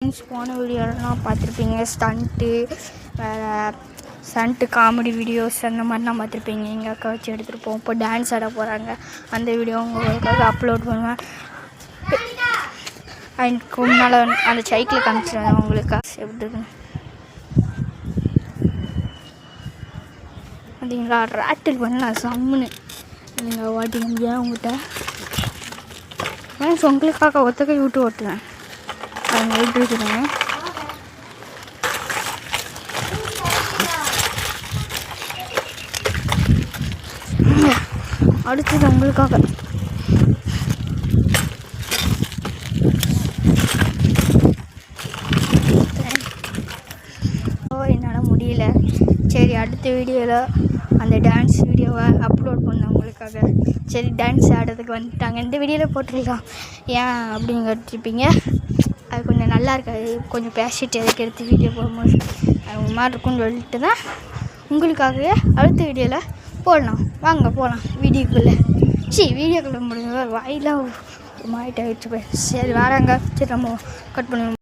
Friends போன வீடியோலாம் பார்த்துருப்பீங்க. ஸ்டண்ட்டு காமெடி வீடியோஸ் அந்த மாதிரிலாம் பார்த்துருப்பீங்க. எங்கள் அக்கா வச்சு எடுத்துகிட்டு இப்போ டான்ஸ் ஆட போகிறாங்க. அந்த வீடியோ உங்களுக்காக அப்லோட் பண்ணுவேன். அதுக்கு முன்னால் அந்த சைக்கிள் காமிச்சிருவேன் உங்களுக்காக எப்படி இருக்குன்னு. பார்த்தீங்களா, ராட்டில் பண்ணலாம் சம்முன்னு நீங்கள் ஓட்டி முடியாது உங்கள்கிட்ட. ஃப்ரெண்ட்ஸ் உங்களுக்காக ஒத்த கை விட்டு ஓட்டுவேன். அவங்க எப்படி இருக்கிறாங்க அடுத்தது உங்களுக்காக. என்னால் முடியல. சரி, அடுத்த வீடியோவில் அந்த டான்ஸ் வீடியோவை அப்லோட் பண்ணேன் உங்களுக்காக. சரி, டான்ஸ் ஆடுறதுக்கு வந்துட்டாங்க. இந்த வீடியோவில் போட்டிருக்கலாம் ஏன் அப்படின்னு கேட்டிருப்பீங்க. அது கொஞ்சம் நல்லா இருக்காது, கொஞ்சம் பேசிட்டு எதுக்கு எடுத்து வீடியோ போகும்போது அது மாதிரி இருக்குன்னு சொல்லிட்டு தான் உங்களுக்காகவே அடுத்த வீடியோவில் போடலாம். வாங்க போகலாம் வீடியோக்குள்ளே. வீடியோக்குள்ளே முடிஞ்ச வாயிலாம் ஒரு மாதிரி ஆகிடுச்சு. சரி வராங்க. சரி நம்ம கட் பண்ணுவோம்.